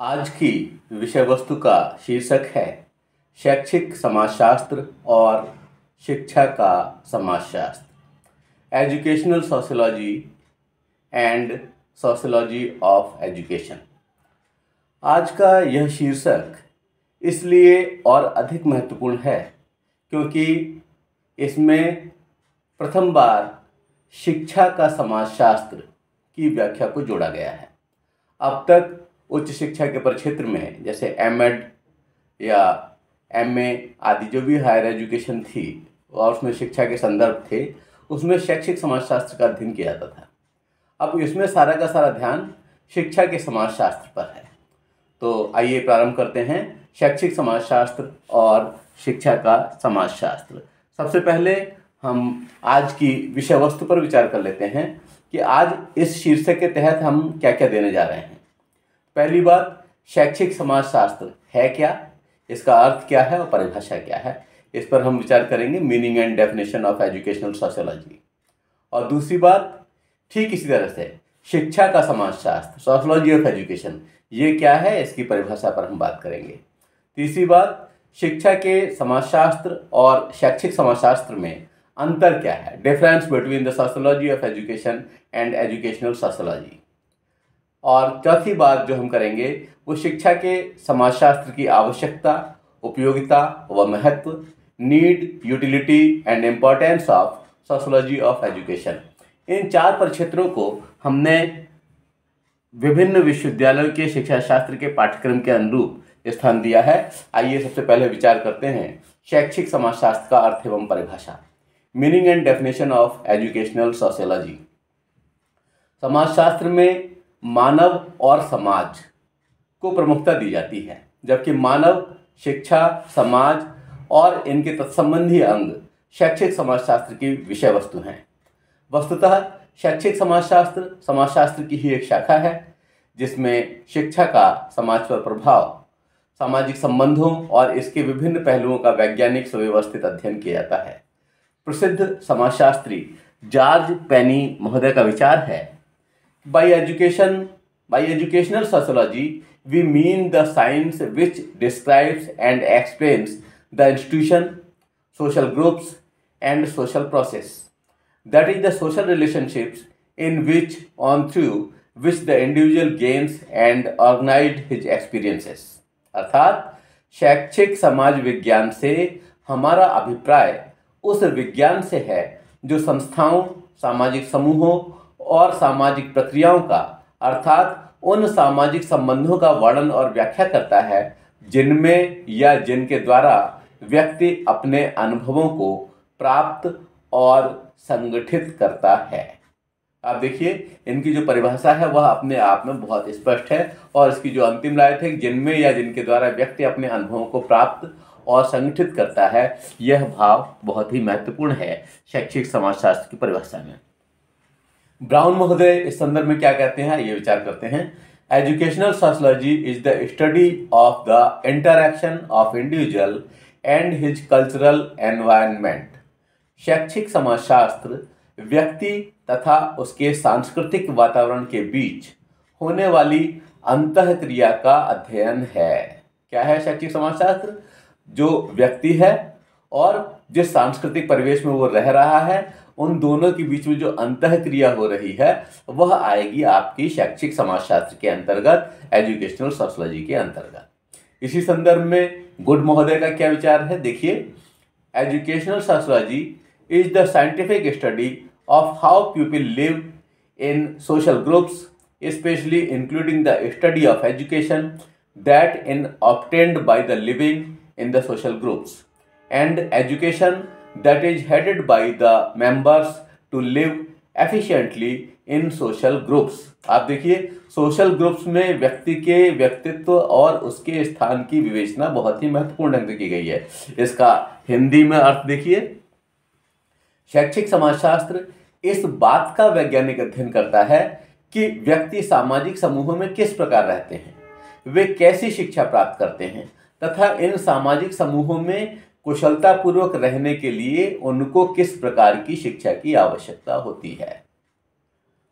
आज की विषय वस्तु का शीर्षक है शैक्षिक समाजशास्त्र और शिक्षा का समाजशास्त्र, educational sociology and sociology of education. आज का यह शीर्षक इसलिए और अधिक महत्वपूर्ण है क्योंकि इसमें प्रथम बार शिक्षा का समाजशास्त्र की व्याख्या को जोड़ा गया है। अब तक उच्च शिक्षा के परिक्षेत्र में जैसे एमएड या एमए आदि जो भी हायर एजुकेशन थी और उसमें शिक्षा के संदर्भ थे, उसमें शैक्षिक समाजशास्त्र का अध्ययन किया जाता था। अब इसमें सारा का सारा ध्यान शिक्षा के समाजशास्त्र पर है। तो आइए प्रारंभ करते हैं शैक्षिक समाजशास्त्र और शिक्षा का समाजशास्त्र। सबसे पहले हम आज की विषय वस्तु पर विचार कर लेते हैं कि आज इस शीर्षक के तहत हम क्या क्या देने जा रहे हैं। पहली बात, शैक्षिक समाजशास्त्र है क्या, इसका अर्थ क्या है और परिभाषा क्या है, इस पर हम विचार करेंगे, meaning and definition of educational sociology. और दूसरी बात, ठीक इसी तरह से शिक्षा का समाजशास्त्र, सोशियोलॉजी ऑफ एजुकेशन, ये क्या है, इसकी परिभाषा पर हम बात करेंगे। तीसरी बात, शिक्षा के समाजशास्त्र और शैक्षिक समाजशास्त्र में अंतर क्या है, difference between the sociology of education and educational sociology. और चौथी बात जो हम करेंगे वो शिक्षा के समाजशास्त्र की आवश्यकता, उपयोगिता व महत्व, need, utility and importance of sociology of education. इन चार परिक्षेत्रों को हमने विभिन्न विश्वविद्यालयों के शिक्षा शास्त्र के पाठ्यक्रम के अनुरूप स्थान दिया है। आइए सबसे पहले विचार करते हैं शैक्षिक समाजशास्त्र का अर्थ एवं परिभाषा, meaning and definition of educational sociology. समाजशास्त्र में मानव और समाज को प्रमुखता दी जाती है, जबकि मानव, शिक्षा, समाज और इनके तत्संबंधी अंग शैक्षिक समाजशास्त्र की विषय वस्तु हैं। वस्तुतः शैक्षिक समाजशास्त्र समाजशास्त्र की ही एक शाखा है जिसमें शिक्षा का समाज पर प्रभाव, सामाजिक संबंधों और इसके विभिन्न पहलुओं का वैज्ञानिक सुव्यवस्थित अध्ययन किया जाता है। प्रसिद्ध समाजशास्त्री जॉर्ज पेनी महोदय का विचार है, By educational sociology, we mean the science which describes and explains the institution, social groups, and social process. That is the social relationships in which, on through which the individual gains and organized his experiences. अर्थात शैक्षिक समाज विज्ञान से हमारा अभिप्राय उस विज्ञान से है जो संस्थाओं, सामाजिक समूहों और सामाजिक प्रक्रियाओं का, अर्थात उन सामाजिक संबंधों का वर्णन और व्याख्या करता है जिनमें या जिनके द्वारा व्यक्ति अपने अनुभवों को प्राप्त और संगठित करता है। आप देखिए, इनकी जो परिभाषा है वह अपने आप में बहुत स्पष्ट है और इसकी जो अंतिम लाइन है, जिनमें या जिनके द्वारा व्यक्ति अपने अनुभवों को प्राप्त और संगठित करता है, यह भाव बहुत ही महत्वपूर्ण है शैक्षिक समाजशास्त्र की परिभाषा में। ब्राउन महोदय इस संदर्भ में क्या कहते हैं, ये विचार करते हैं। Educational sociology is the study of the interaction of individual and his cultural environment. शैक्षिक समाजशास्त्र व्यक्ति तथा उसके सांस्कृतिक वातावरण के बीच होने वाली अंतःक्रिया का अध्ययन है। क्या है शैक्षिक समाजशास्त्र? जो व्यक्ति है और जिस सांस्कृतिक परिवेश में वो रह रहा है, उन दोनों के बीच में जो अंतःक्रिया हो रही है वह आएगी आपकी शैक्षिक समाजशास्त्र के अंतर्गत, एजुकेशनल सोशियोलॉजी के अंतर्गत। इसी संदर्भ में गुड महोदय का क्या विचार है, देखिए। Educational sociology is the scientific study of how people live in social groups, specially including the study of education that in obtained by the living in the social groups and education that is headed by the members to live efficiently in social groups। आप देखिए, social groups में व्यक्ति के व्यक्तित्व और उसके स्थान की विवेचना बहुत ही महत्वपूर्ण ढंग से की गई है। इसका हिंदी में अर्थ देखिए, शैक्षिक समाजशास्त्र इस बात का वैज्ञानिक अध्ययन करता है कि व्यक्ति सामाजिक समूहों में किस प्रकार रहते हैं, वे कैसी शिक्षा प्राप्त करते हैं तथा इन सामाजिक समूहों में कुशलतापूर्वक रहने के लिए उनको किस प्रकार की शिक्षा की आवश्यकता होती है।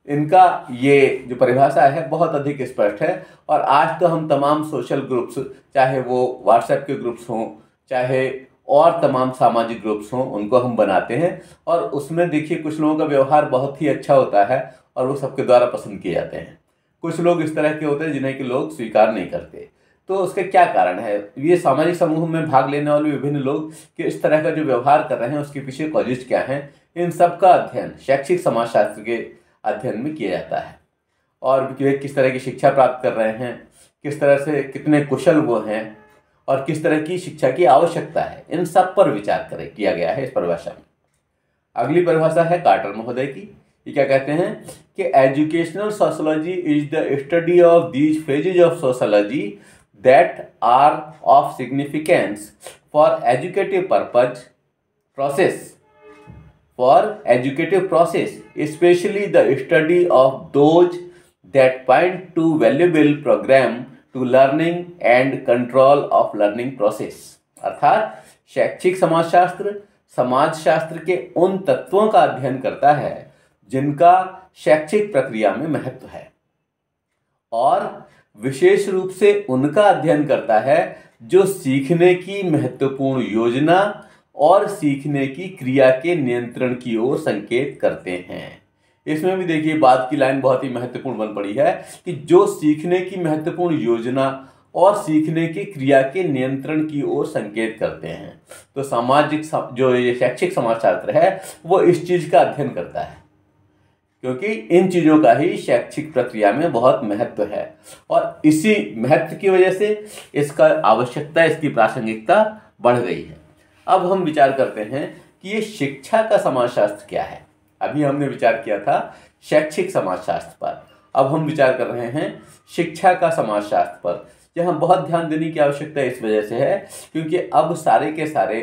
इनका ये जो परिभाषा है बहुत अधिक स्पष्ट है। और आज तो हम तमाम सोशल ग्रुप्स, चाहे वो व्हाट्सएप के ग्रुप्स हों, चाहे और तमाम सामाजिक ग्रुप्स हों, उनको हम बनाते हैं और उसमें देखिए कुछ लोगों का व्यवहार बहुत ही अच्छा होता है और वो सबके द्वारा पसंद किए जाते हैं। कुछ लोग इस तरह के होते हैं जिन्हें कि लोग स्वीकार नहीं करते। तो उसका क्या कारण है? ये सामाजिक समूह में भाग लेने वाले विभिन्न लोग कि इस तरह का जो व्यवहार कर रहे हैं उसके पीछे कॉजेज क्या हैं, इन सब का अध्ययन शैक्षिक समाजशास्त्र के अध्ययन में किया जाता है। और वे किस तरह की शिक्षा प्राप्त कर रहे हैं, किस तरह से कितने कुशल वो हैं और किस तरह की शिक्षा की आवश्यकता है, इन सब पर विचार किया गया है इस परिभाषा में। अगली परिभाषा है कार्टर महोदय की। ये क्या कहते हैं कि educational sociology is the study of these phases of sociology that are of significance for educative purpose process, especially the study of those that point to valuable program to learning and control of learning process। अर्थात शैक्षिक समाजशास्त्र समाजशास्त्र के उन तत्वों का अध्ययन करता है जिनका शैक्षिक प्रक्रिया में महत्व है और विशेष रूप से उनका अध्ययन करता है जो सीखने की महत्वपूर्ण योजना और सीखने की क्रिया के नियंत्रण की ओर संकेत करते हैं। इसमें भी देखिए बात की लाइन बहुत ही महत्वपूर्ण बन पड़ी है कि जो सीखने की महत्वपूर्ण योजना और सीखने की क्रिया के नियंत्रण की ओर संकेत करते हैं। तो सामाजिक जो ये शैक्षिक समाजशास्त्र है वो इस चीज का अध्ययन करता है क्योंकि इन चीज़ों का ही शैक्षिक प्रक्रिया में बहुत महत्व है और इसी महत्व की वजह से इसका आवश्यकता, इसकी प्रासंगिकता बढ़ गई है। अब हम विचार करते हैं कि ये शिक्षा का समाजशास्त्र क्या है। अभी हमने विचार किया था शैक्षिक समाजशास्त्र पर, अब हम विचार कर रहे हैं शिक्षा का समाजशास्त्र पर। यहाँ बहुत ध्यान देने की आवश्यकता इस वजह से है क्योंकि अब सारे के सारे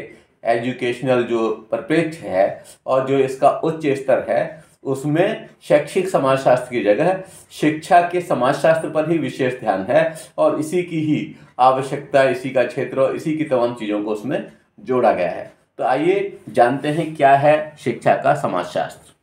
एजुकेशनल जो परिप्रेक्ष्य है और जो इसका उच्च स्तर है उसमें शैक्षिक समाजशास्त्र की जगह शिक्षा के समाजशास्त्र पर ही विशेष ध्यान है और इसी की ही आवश्यकता, इसी का क्षेत्र और इसी की तमाम चीज़ों को उसमें जोड़ा गया है। तो आइए जानते हैं क्या है शिक्षा का समाजशास्त्र।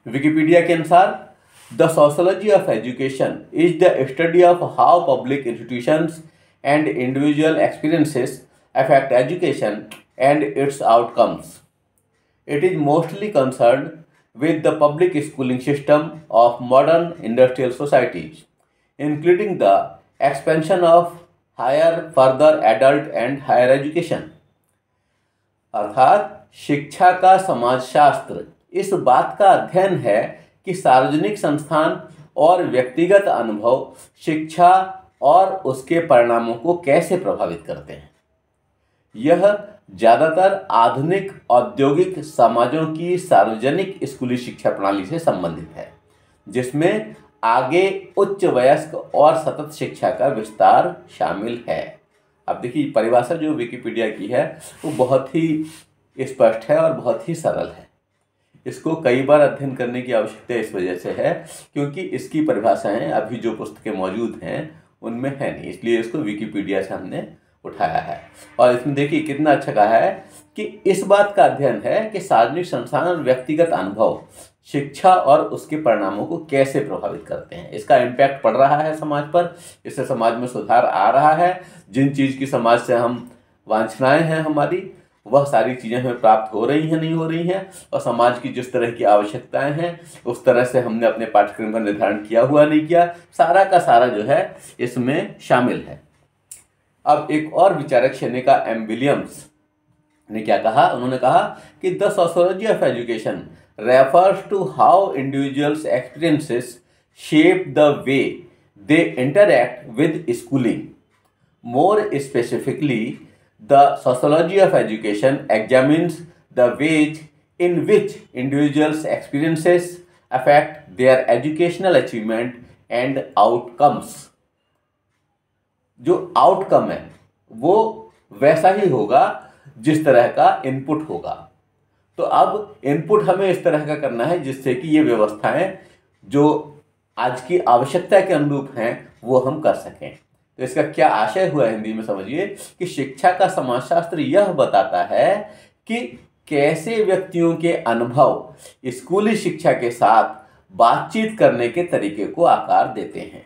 विकिपीडिया के अनुसार the sociology of education is the study of how public institutions and individual experiences affect education and it's outcomes. It is mostly concerned with the public schooling system of modern industrial societies, including the expansion of higher, further adult and higher education। अर्थात शिक्षा का समाजशास्त्र इस बात का अध्ययन है कि सार्वजनिक संस्थान और व्यक्तिगत अनुभव शिक्षा और उसके परिणामों को कैसे प्रभावित करते हैं। यह ज़्यादातर आधुनिक औद्योगिक समाजों की सार्वजनिक स्कूली शिक्षा प्रणाली से संबंधित है जिसमें आगे उच्च वयस्क और सतत शिक्षा का विस्तार शामिल है। अब देखिए परिभाषा जो विकिपीडिया की है वो बहुत ही स्पष्ट है और बहुत ही सरल है। इसको कई बार अध्ययन करने की आवश्यकता इस वजह से है क्योंकि इसकी परिभाषाएं अभी जो पुस्तकें मौजूद हैं उनमें है नहीं, इसलिए इसको विकिपीडिया से हमने उठाया है। और इसमें देखिए कितना अच्छा कहा है कि इस बात का अध्ययन है कि सार्वजनिक संस्थान और व्यक्तिगत अनुभव शिक्षा और उसके परिणामों को कैसे प्रभावित करते हैं। इसका इम्पैक्ट पड़ रहा है समाज पर, इससे समाज में सुधार आ रहा है। जिन चीज़ की समाज से हम वांछनाएं हैं हमारी, वह सारी चीज़ें हमें प्राप्त हो रही हैं, नहीं हो रही हैं, और समाज की जिस तरह की आवश्यकताएं हैं उस तरह से हमने अपने पाठ्यक्रम का निर्धारण किया हुआ नहीं किया, सारा का सारा जो है इसमें शामिल है। अब एक और विचारक सेनेका एम विलियम्स ने क्या कहा, उन्होंने कहा कि the sociology of education refers to how individuals experiences shape the way they interact with schooling. More specifically the sociology of education examines the ways in which individuals experiences affect their educational achievement and outcomes. जो outcome है वो वैसा ही होगा जिस तरह का input होगा। तो अब इनपुट हमें इस तरह का करना है जिससे कि ये व्यवस्थाएं जो आज की आवश्यकता के अनुरूप हैं वो हम कर सकें। तो इसका क्या आशय हुआ हिंदी में समझिए कि शिक्षा का समाजशास्त्र यह बताता है कि कैसे व्यक्तियों के अनुभव स्कूली शिक्षा के साथ बातचीत करने के तरीके को आकार देते हैं।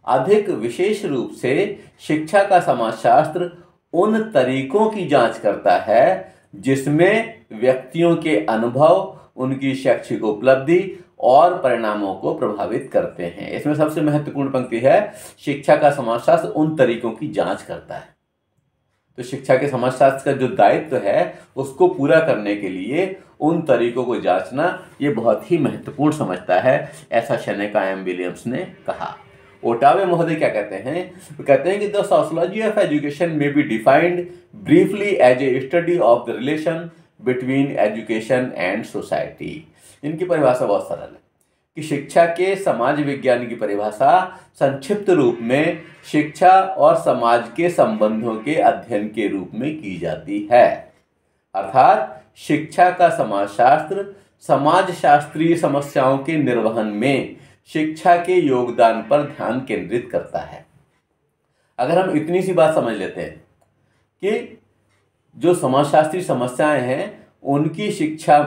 अधिक विशेष रूप से शिक्षा का समाजशास्त्र उन तरीकों की जांच करता है जिसमें व्यक्तियों के अनुभव, उनकी शैक्षिक उपलब्धि और परिणामों को प्रभावित करते हैं। इसमें सबसे महत्वपूर्ण पंक्ति है, शिक्षा का समाजशास्त्र उन तरीकों की जांच करता है। तो शिक्षा के समाजशास्त्र का जो दायित्व है उसको पूरा करने के लिए उन तरीकों को जांचना ये बहुत ही महत्वपूर्ण समझता है, ऐसा शेनेका एम विलियम्स ने कहा। ओटावे महोदय क्या कहते हैं? वो कहते हैं कि the sociology of education may be defined briefly as a study of the relation between education and society. इनकी परिभाषा बहुत सरल है कि शिक्षा के समाज विज्ञान की परिभाषा संक्षिप्त रूप में शिक्षा और समाज के संबंधों के अध्ययन के रूप में की जाती है। अर्थात शिक्षा का समाजशास्त्र समाज शास्त्रीय समस्याओं के निर्वहन में शिक्षा के योगदान पर ध्यान केंद्रित करता है। अगर हम इतनी सी बात समझ लेते हैं कि जो समाजशास्त्रीय समस्याएं हैं उनकी शिक्षा,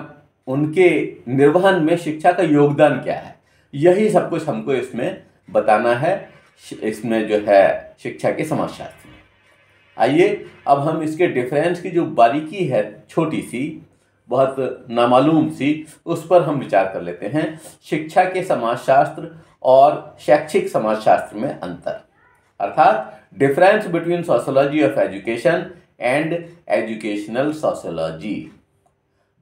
उनके निर्वहन में शिक्षा का योगदान क्या है, यही सब कुछ हमको इसमें बताना है, इसमें जो है शिक्षा के समाजशास्त्र में। आइए अब हम इसके डिफरेंस की जो बारीकी है, छोटी सी, बहुत नामालूम सी, उस पर हम विचार कर लेते हैं। शिक्षा के समाजशास्त्र और शैक्षिक समाजशास्त्र में अंतर, अर्थात difference between sociology of education and educational sociology.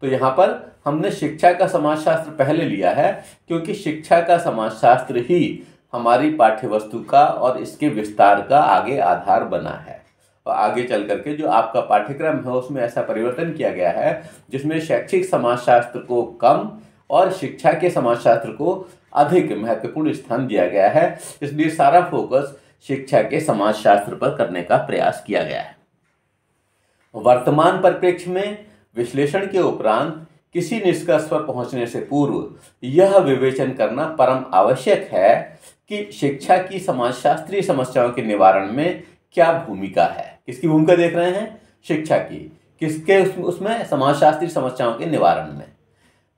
तो यहाँ पर हमने शिक्षा का समाजशास्त्र पहले लिया है क्योंकि शिक्षा का समाजशास्त्र ही हमारी पाठ्यवस्तु का और इसके विस्तार का आगे आधार बना है। और आगे चल करके जो आपका पाठ्यक्रम है उसमें ऐसा परिवर्तन किया गया है जिसमें शैक्षिक समाजशास्त्र को कम और शिक्षा के समाजशास्त्र को अधिक महत्वपूर्ण स्थान दिया गया है। इसलिए सारा फोकस शिक्षा के समाजशास्त्र पर करने का प्रयास किया गया है। वर्तमान परिप्रेक्ष्य में विश्लेषण के उपरांत किसी निष्कर्ष पर पहुंचने से पूर्व यह विवेचन करना परम आवश्यक है कि शिक्षा की समाजशास्त्रीय समस्याओं के निवारण में क्या भूमिका है। किसकी भूमिका देख रहे हैं? शिक्षा की। किसके? उसमें समाजशास्त्रीय समस्याओं के निवारण में।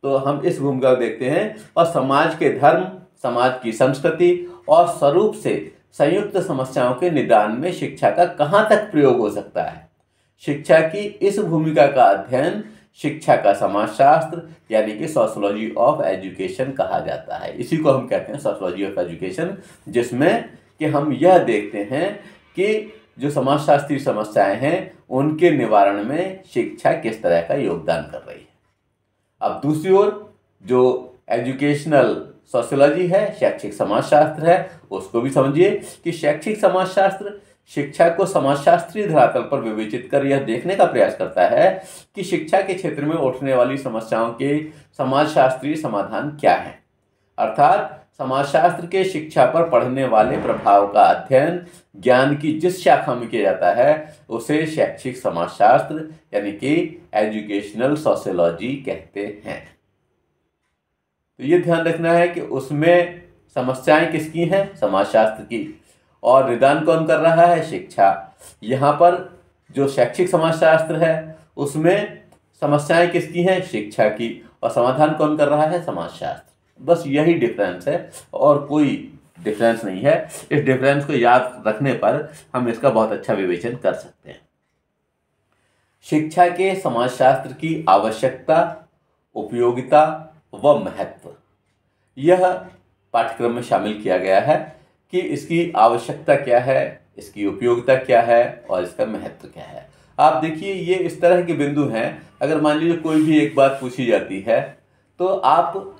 तो हम इस भूमिका को देखते हैं। और समाज के धर्म, समाज की संस्कृति और स्वरूप से संयुक्त समस्याओं के निदान में शिक्षा का कहाँ तक प्रयोग हो सकता है। शिक्षा की इस भूमिका का अध्ययन शिक्षा का समाजशास्त्र यानी कि सोशियोलॉजी ऑफ एजुकेशन कहा जाता है। इसी को हम कहते हैं सोशियोलॉजी ऑफ एजुकेशन, जिसमें कि हम यह देखते हैं कि जो समाजशास्त्रीय समस्याएं हैं उनके निवारण में शिक्षा किस तरह का योगदान कर रही है। अब दूसरी ओर जो एजुकेशनल सोशियोलॉजी है, शैक्षिक समाजशास्त्र है, उसको भी समझिए कि शैक्षिक समाजशास्त्र शिक्षा को समाजशास्त्रीय धरातल पर विवेचित कर यह देखने का प्रयास करता है कि शिक्षा के क्षेत्र में उठने वाली समस्याओं के समाजशास्त्रीय समाधान क्या है। अर्थात समाजशास्त्र के शिक्षा पर पड़ने वाले प्रभाव का अध्ययन ज्ञान की जिस शाखा में किया जाता है उसे शैक्षिक समाजशास्त्र यानी कि एजुकेशनल सोशियोलॉजी कहते हैं। तो ये ध्यान रखना है कि उसमें समस्याएं किसकी हैं? समाजशास्त्र की। और निदान कौन कर रहा है? शिक्षा। यहाँ पर जो शैक्षिक समाजशास्त्र है उसमें समस्याएं किसकी हैं? शिक्षा की। और समाधान कौन कर रहा है? समाजशास्त्र। बस यही डिफरेंस है और कोई डिफरेंस नहीं है। इस डिफरेंस को याद रखने पर हम इसका बहुत अच्छा विवेचन कर सकते हैं। शिक्षा के समाजशास्त्र की आवश्यकता, उपयोगिता व महत्व, यह पाठ्यक्रम में शामिल किया गया है कि इसकी आवश्यकता क्या है, इसकी उपयोगिता क्या है और इसका महत्व क्या है। आप देखिए ये इस तरह के बिंदु हैं। अगर मान लीजिए कोई भी एक बात पूछी जाती है तो आप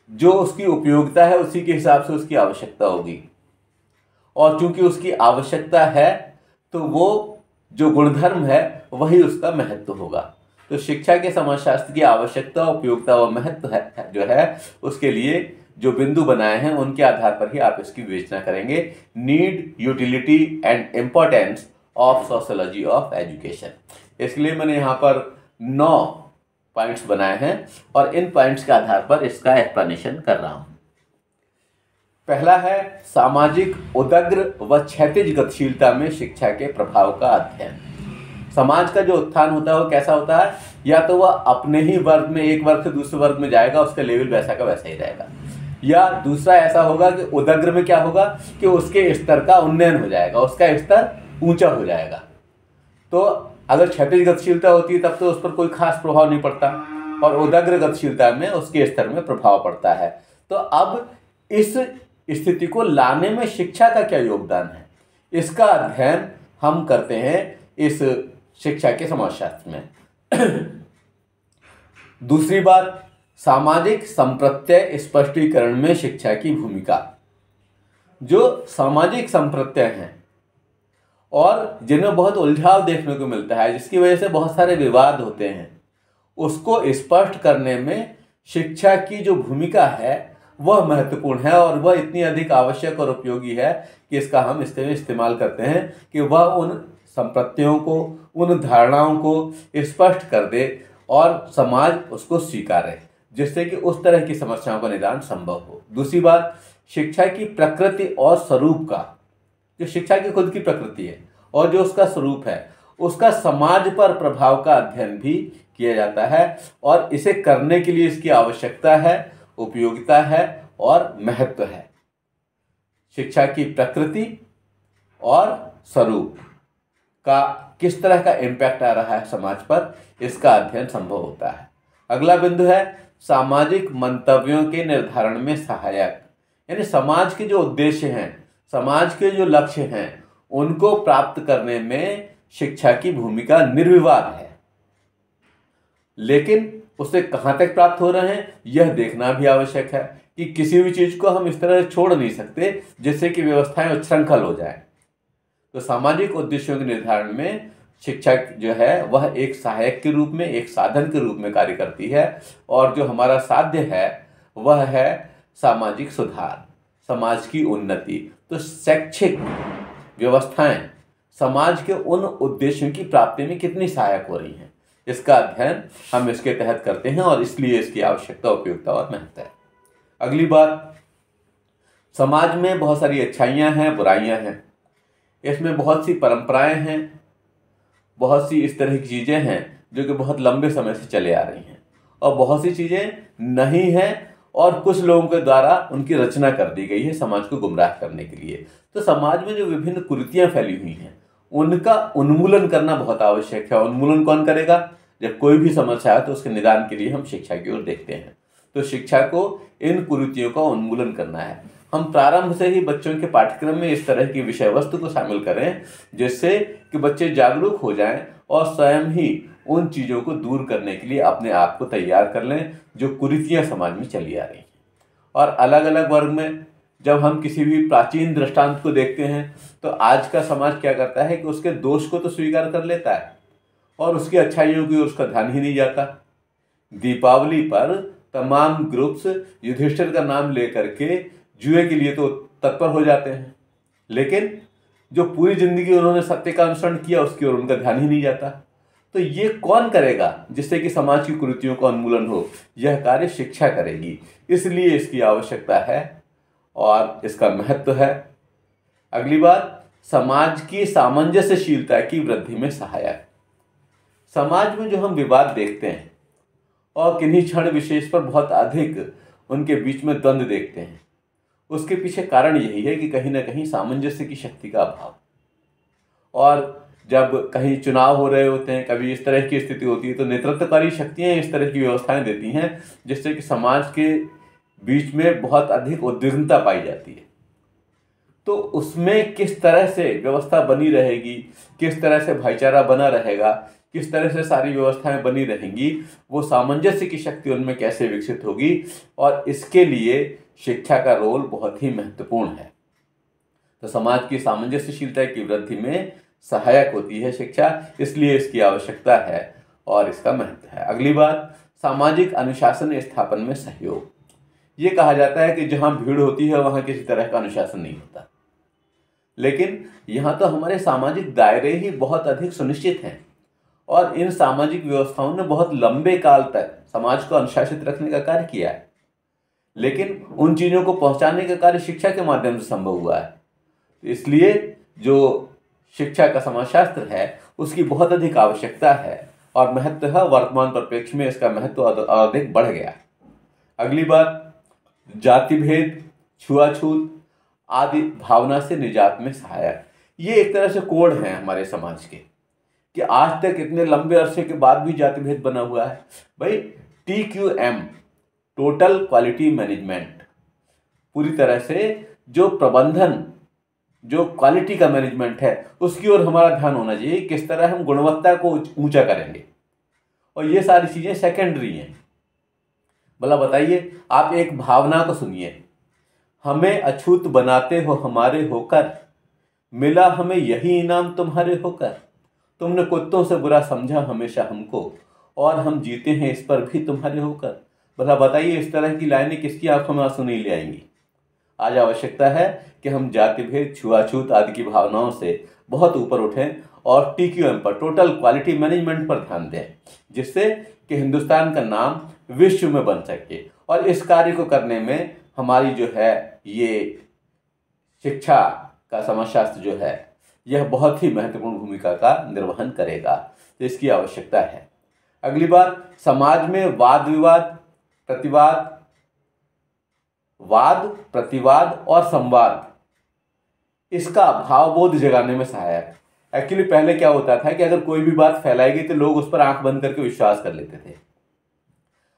जो उसकी उपयोगिता है उसी के हिसाब से उसकी आवश्यकता होगी, और चूंकि उसकी आवश्यकता है तो वो जो गुणधर्म है वही उसका महत्व होगा। तो शिक्षा के समाजशास्त्र की आवश्यकता, उपयोगिता व महत्व है जो है उसके लिए जो बिंदु बनाए हैं उनके आधार पर ही आप इसकी विवेचना करेंगे। Need, utility and importance of sociology of education. इसलिए मैंने यहाँ पर 9 पॉइंट्स बनाए हैं और इन पॉइंट्स के आधार पर इसका एक्सप्लेनेशन कर रहा हूँ। पहला है सामाजिक उदग्र व क्षैतिज गतिशीलता में शिक्षा के प्रभाव का अध्ययन। समाज का जो उत्थान होता है वो कैसा होता है? या तो वह अपने ही वर्ग में एक वर्ग से दूसरे वर्ग में जाएगा, उसका लेवल वैसा का वैसा ही रहेगा, या दूसरा ऐसा होगा कि उदग्र में क्या होगा कि उसके स्तर का उन्नयन हो जाएगा, उसका स्तर ऊंचा हो जाएगा। तो अगर क्षैतिज गतिशीलता होती है तब तो उस पर कोई खास प्रभाव नहीं पड़ता, और उदग्र गतिशीलता में उसके स्तर में प्रभाव पड़ता है। तो अब इस स्थिति को लाने में शिक्षा का क्या योगदान है, इसका अध्ययन हम करते हैं इस शिक्षा के समाजशास्त्र में। दूसरी बात, सामाजिक संप्रत्यय स्पष्टीकरण में शिक्षा की भूमिका। जो सामाजिक संप्रत्यय हैं और जिनमें बहुत उलझाव देखने को मिलता है, जिसकी वजह से बहुत सारे विवाद होते हैं, उसको स्पष्ट करने में शिक्षा की जो भूमिका है वह महत्वपूर्ण है, और वह इतनी अधिक आवश्यक और उपयोगी है कि इसका हम इसके लिए इस्तेमाल करते हैं कि वह उन संप्रत्ययों को, उन धारणाओं को स्पष्ट कर दे और समाज उसको स्वीकारे, जिससे कि उस तरह की समस्याओं का निदान संभव हो। दूसरी बात, शिक्षा की प्रकृति और स्वरूप का, जो शिक्षा की खुद की प्रकृति है और जो उसका स्वरूप है, उसका समाज पर प्रभाव का अध्ययन भी किया जाता है, और इसे करने के लिए इसकी आवश्यकता है, उपयोगिता है और महत्व है। शिक्षा की प्रकृति और स्वरूप का किस तरह का इम्पैक्ट आ रहा है समाज पर, इसका अध्ययन संभव होता है। अगला बिंदु है सामाजिक मंतव्यों के निर्धारण में सहायक, यानी समाज के जो उद्देश्य हैं, समाज के जो लक्ष्य हैं, उनको प्राप्त करने में शिक्षा की भूमिका निर्विवाद है। लेकिन उसे कहाँ तक प्राप्त हो रहे हैं यह देखना भी आवश्यक है कि किसी भी चीज़ को हम इस तरह से छोड़ नहीं सकते जिससे कि व्यवस्थाएं उच्छृंखल हो जाए। तो सामाजिक उद्देश्यों के निर्धारण में शिक्षा जो है वह एक सहायक के रूप में, एक साधन के रूप में कार्य करती है, और जो हमारा साध्य है वह है सामाजिक सुधार, समाज की उन्नति। तो शैक्षिक व्यवस्थाएं समाज के उन उद्देश्यों की प्राप्ति में कितनी सहायक हो रही हैं, इसका अध्ययन हम इसके तहत करते हैं, और इसलिए इसकी आवश्यकता, उपयोगिता और महत्व है। अगली बात, समाज में बहुत सारी अच्छाइयाँ हैं, बुराइयाँ हैं, इसमें बहुत सी परंपराएं हैं, बहुत सी इस तरह की चीज़ें हैं जो कि बहुत लंबे समय से चले आ रही हैं, और बहुत सी चीज़ें नहीं हैं और कुछ लोगों के द्वारा उनकी रचना कर दी गई है समाज को गुमराह करने के लिए। तो समाज में जो विभिन्न कुरीतियाँ फैली हुई हैं उनका उन्मूलन करना बहुत आवश्यक है। उन्मूलन कौन करेगा? जब कोई भी समस्या है तो उसके निदान के लिए हम शिक्षा की ओर देखते हैं। तो शिक्षा को इन कुरीतियों का उन्मूलन करना है। हम प्रारंभ से ही बच्चों के पाठ्यक्रम में इस तरह की विषय वस्तु को शामिल करें जिससे कि बच्चे जागरूक हो जाएं और स्वयं ही उन चीज़ों को दूर करने के लिए अपने आप को तैयार कर लें जो कुरीतियाँ समाज में चली आ रही हैं। और अलग अलग वर्ग में जब हम किसी भी प्राचीन दृष्टांत को देखते हैं तो आज का समाज क्या करता है कि उसके दोष को तो स्वीकार कर लेता है और उसकी अच्छाइयों की उसका ध्यान ही नहीं जाता। दीपावली पर तमाम ग्रुप्स युधिष्ठिर का नाम लेकर के जुए के लिए तो तत्पर हो जाते हैं, लेकिन जो पूरी जिंदगी उन्होंने सत्य का अनुसरण किया उसकी ओर उनका ध्यान ही नहीं जाता। तो ये कौन करेगा जिससे कि समाज की कुरीतियों का उन्मूलन हो? यह कार्य शिक्षा करेगी, इसलिए इसकी आवश्यकता है और इसका महत्व है। अगली बात, समाज की सामंजस्यशीलता की वृद्धि में सहायक। समाज में जो हम विवाद देखते हैं और किन्हीं क्षण विशेष पर बहुत अधिक उनके बीच में द्वंद्व देखते हैं, उसके पीछे कारण यही है कि कहीं ना कहीं सामंजस्य की शक्ति का अभाव। और जब कहीं चुनाव हो रहे होते हैं, कभी इस तरह की स्थिति होती है, तो नेतृत्वकारी शक्तियां इस तरह की व्यवस्थाएं देती हैं जिससे कि समाज के बीच में बहुत अधिक उद्विग्नता पाई जाती है। तो उसमें किस तरह से व्यवस्था बनी रहेगी, किस तरह से भाईचारा बना रहेगा, किस तरह से सारी व्यवस्थाएं बनी रहेंगी, वो सामंजस्य की शक्ति उनमें कैसे विकसित होगी, और इसके लिए शिक्षा का रोल बहुत ही महत्वपूर्ण है। तो समाज की सामंजस्यशीलता की वृद्धि में सहायक होती है शिक्षा, इसलिए इसकी आवश्यकता है और इसका महत्व है। अगली बात, सामाजिक अनुशासन स्थापन में सहयोग। ये कहा जाता है कि जहाँ भीड़ होती है वहाँ किसी तरह का अनुशासन नहीं होता, लेकिन यहाँ तो हमारे सामाजिक दायरे ही बहुत अधिक सुनिश्चित हैं और इन सामाजिक व्यवस्थाओं ने बहुत लंबे काल तक समाज को अनुशासित रखने का कार्य किया है, लेकिन उन चीज़ों को पहुँचाने का कार्य शिक्षा के माध्यम से संभव हुआ है। इसलिए जो शिक्षा का समाजशास्त्र है उसकी बहुत अधिक आवश्यकता है और महत्व है। वर्तमान परिप्रेक्ष्य में इसका महत्व अधिक बढ़ गया। अगली बात, जाति भेद, छुआछूत आदि भावना से निजात में सहायक। ये एक तरह से कोड हैं हमारे समाज के, कि आज तक इतने लंबे अरसे के बाद भी जाति भेद बना हुआ है। भाई TQM, टोटल क्वालिटी मैनेजमेंट, पूरी तरह से जो प्रबंधन, जो क्वालिटी का मैनेजमेंट है उसकी ओर हमारा ध्यान होना चाहिए, किस तरह हम गुणवत्ता को ऊंचा करेंगे। और ये सारी चीज़ें सेकेंडरी हैं। भला बताइए, आप एक भावना को सुनिए, हमें अछूत बनाते हो हमारे होकर, मिला हमें यही इनाम तुम्हारे होकर, तुमने कुत्तों से बुरा समझा हमेशा हमको, और हम जीते हैं इस पर भी तुम्हारे होकर। भला बताइए, इस तरह की लाइनें किसकी आंखों में आंसू नहीं ले आएंगी। आज आवश्यकता है कि हम जाति भेद, छुआछूत आदि की भावनाओं से बहुत ऊपर उठें और TQM पर, टोटल क्वालिटी मैनेजमेंट पर ध्यान दें, जिससे कि हिंदुस्तान का नाम विश्व में बन सके। और इस कार्य को करने में हमारी जो है ये शिक्षा का समाजशास्त्र जो है यह बहुत ही महत्वपूर्ण भूमिका का निर्वहन करेगा, तो इसकी आवश्यकता है। अगली बात, समाज में वाद विवाद, प्रतिवाद और संवाद, इसका भावबोध जगाने में सहायक। एक्चुअली पहले क्या होता था कि अगर कोई भी बात फैलाई गई तो लोग उस पर आंख बंद करके विश्वास कर लेते थे।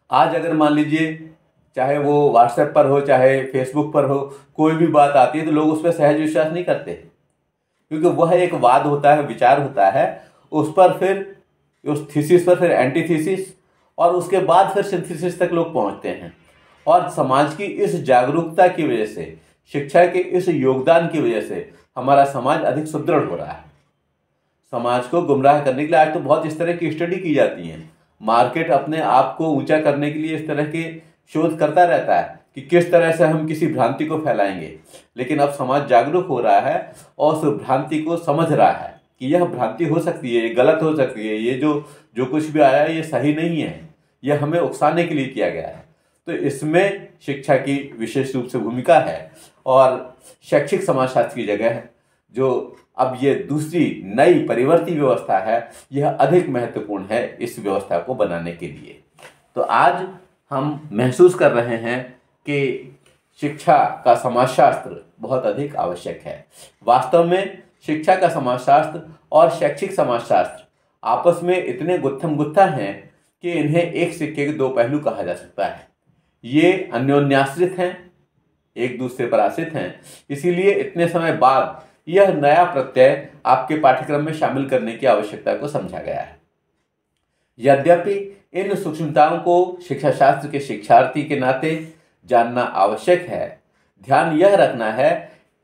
आज अगर मान लीजिए, चाहे वो व्हाट्सएप पर हो चाहे फेसबुक पर हो, कोई भी बात आती है तो लोग उस पर सहज विश्वास नहीं करते, क्योंकि वह एक वाद होता है, विचार होता है, उस पर फिर उस थीसिस पर फिर एंटीथीसिस और उसके बाद फिर सिंथेसिस तक लोग पहुंचते हैं। और समाज की इस जागरूकता की वजह से, शिक्षा के इस योगदान की वजह से हमारा समाज अधिक सुदृढ़ हो रहा है। समाज को गुमराह करने के लिए आज तो बहुत इस तरह की स्टडी की जाती हैं। मार्केट अपने आप को ऊंचा करने के लिए इस तरह के शोध करता रहता है कि किस तरह से हम किसी भ्रांति को फैलाएंगे। लेकिन अब समाज जागरूक हो रहा है और उस भ्रांति को समझ रहा है कि यह भ्रांति हो सकती है, ये गलत हो सकती है, ये जो कुछ भी आया है ये सही नहीं है, यह हमें उकसाने के लिए किया गया है। तो इसमें शिक्षा की विशेष रूप से भूमिका है और शैक्षिक समाजशास्त्र की जगह है, जो अब ये दूसरी नई परिवर्ती व्यवस्था है, यह अधिक महत्वपूर्ण है इस व्यवस्था को बनाने के लिए। तो आज हम महसूस कर रहे हैं कि शिक्षा का समाजशास्त्र बहुत अधिक आवश्यक है। वास्तव में शिक्षा का समाजशास्त्र और शैक्षिक समाजशास्त्र आपस में इतने गुत्थम गुत्था हैं कि इन्हें एक सिक्के के दो पहलू कहा जा सकता है। ये अन्योन्याश्रित हैं, एक दूसरे पर आश्रित हैं। इसीलिए इतने समय बाद यह नया प्रत्यय आपके पाठ्यक्रम में शामिल करने की आवश्यकता को समझा गया है। यद्यपि इन सूक्ष्मताओं को शिक्षा शास्त्र के शिक्षार्थी के नाते जानना आवश्यक है, ध्यान यह रखना है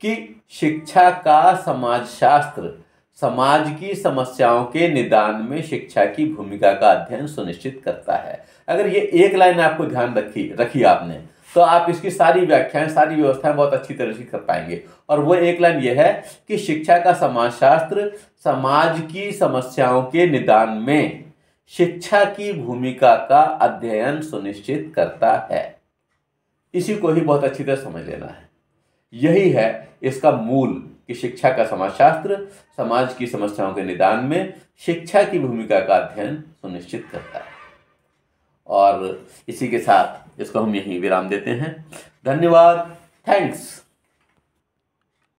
कि शिक्षा का समाजशास्त्र समाज की समस्याओं के निदान में शिक्षा की भूमिका का अध्ययन सुनिश्चित करता है। अगर ये एक लाइन आपको ध्यान रखी आपने, तो आप इसकी सारी व्याख्याएं, सारी व्यवस्थाएं बहुत अच्छी तरह से कर पाएंगे। और वो एक लाइन यह है कि शिक्षा का समाजशास्त्र समाज की समस्याओं के निदान में शिक्षा की भूमिका का अध्ययन सुनिश्चित करता है। इसी को ही बहुत अच्छी तरह समझ लेना है। यही है इसका मूल, कि शिक्षा का समाजशास्त्र समाज की समस्याओं के निदान में शिक्षा की भूमिका का अध्ययन सुनिश्चित करता है। और इसी के साथ इसको हम यहीं विराम देते हैं। धन्यवाद। थैंक्स।